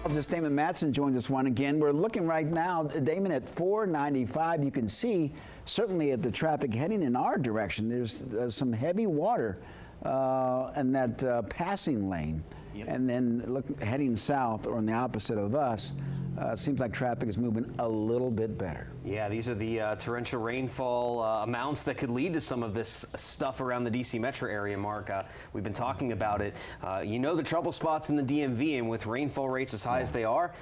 Just Damon Matson joins us once again. We're looking right now, Damon, at 495. You can see certainly at the traffic heading in our direction, there's some heavy water in that passing lane. Yep. And then look, heading south or on the opposite of us, seems like traffic is moving a little bit better. Yeah, these are the torrential rainfall amounts that could lead to some of this stuff around the D.C. metro area, Mark. We've been talking about it. You know the trouble spots in the DMV, and with rainfall rates as high as they are,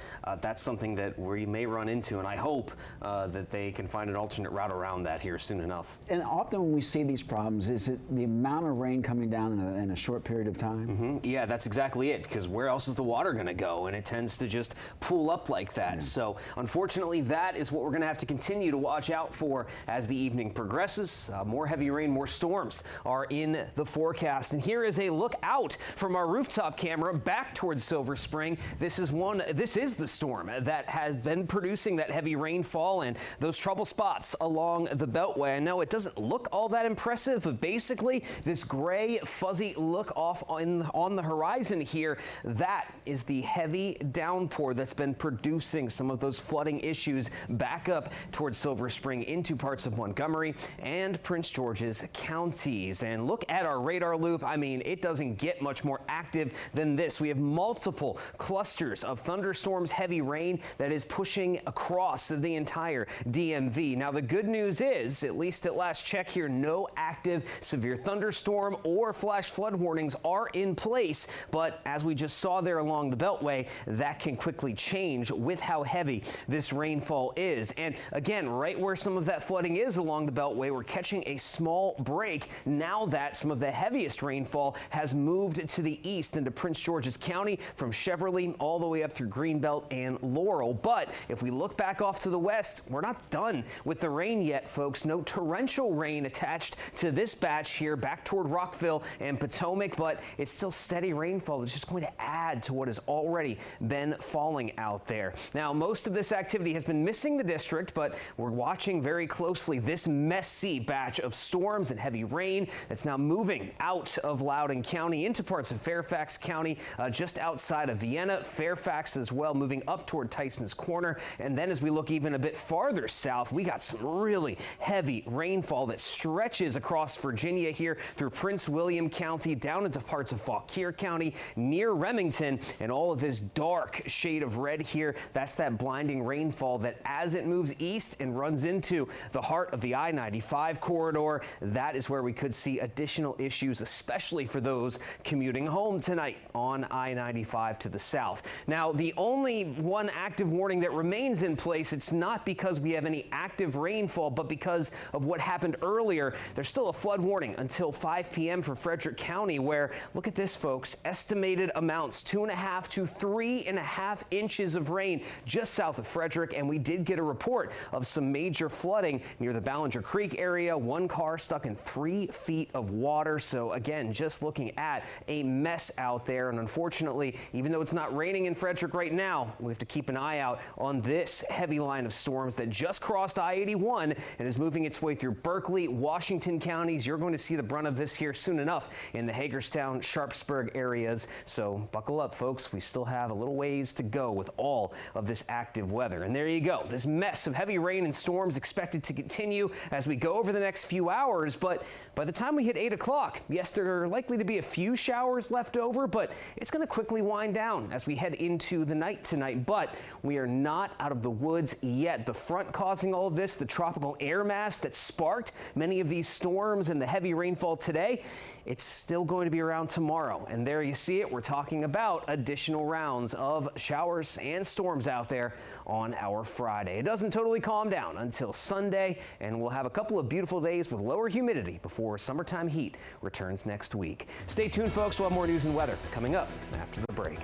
that's something that we may run into, and I hope that they can find an alternate route around that here soon enough. And often when we see these problems, is it the amount of rain coming down in a short period of time? Mm-hmm. Yeah, that's exactly it, because where else is the water going to go? And it tends to just pool up like that. Yeah. So unfortunately, that is what we're going to have to continue to watch out for as the evening progresses. More heavy rain, more storms are in the forecast. And here is a look out from our rooftop camera back towards Silver Spring. This is the storm that has been producing that heavy rainfall and those trouble spots along the Beltway. I know it doesn't look all that impressive, but basically this gray fuzzy look off on the horizon here, that is the heavy downpour that's been producing some of those flooding issues back up towards Silver Spring into parts of Montgomery and Prince George's counties. And look at our radar loop. I mean, it doesn't get much more active than this. We have multiple clusters of thunderstorms, heavy rain that is pushing across the entire DMV. Now, the good news is, at least at last check here, no active severe thunderstorm or flash flood warnings are in place. But as we just saw there along the Beltway, that can quickly change with how heavy this rainfall is. And again, right where some of that flooding is along the Beltway, we're catching a small break now that some of the heaviest rainfall has moved to the east into Prince George's County from Cheverly all the way up through Greenbelt and Laurel. But if we look back off to the west, we're not done with the rain yet, folks. No torrential rain attached to this batch here back toward Rockville and Potomac, but it's still steady rainfall that's just going to add to what has already been falling out there. Now, most of this activity has been missing the district, but we're watching very closely this messy batch of storms and heavy rain that's now moving out of Loudoun County into parts of Fairfax County, just outside of Vienna, Fairfax as well, moving up toward Tyson's Corner. And then as we look even a bit farther south, we got some really heavy rainfall that stretches across Virginia here through Prince William County, down into parts of Fauquier County, near Remington, and all of this dark shade of red here. That's that blinding rainfall that as it moves east and runs into the heart of the I-95 corridor, that is where we could see additional issues, especially for those commuting home tonight on I-95 to the south. Now, the only one active warning that remains in place, it's not because we have any active rainfall, but because of what happened earlier. There's still a flood warning until 5 p.m. for Frederick County, where, look at this, folks, estimated amounts 2.5 to 3.5 inches of rain just south of Frederick, and we did get a report of some major flooding near the Ballinger Creek area. One car stuck in 3 feet of water. So again, just looking at a mess out there. And unfortunately, even though it's not raining in Frederick right now, we have to keep an eye out on this heavy line of storms that just crossed I-81 and is moving its way through Berkeley, Washington counties. You're going to see the brunt of this here soon enough in the Hagerstown, Sharpsburg areas. So buckle up, folks. We still have a little ways to go with all of this active weather. And there you go. This mess of heavy rain and storms expected to continue as we go over the next few hours. But by the time we hit 8 o'clock, yes, there are likely to be a few showers left over, but it's going to quickly wind down as we head into the night tonight. But we are not out of the woods yet. The front causing all of this, the tropical air mass that sparked many of these storms and the heavy rainfall today, it's still going to be around tomorrow. And there you see it. We're talking about additional rounds of showers and storms out there on our Friday. It doesn't totally calm down until Sunday, and we'll have a couple of beautiful days with lower humidity before summertime heat returns next week. Stay tuned, folks. We'll have more news and weather coming up after the break.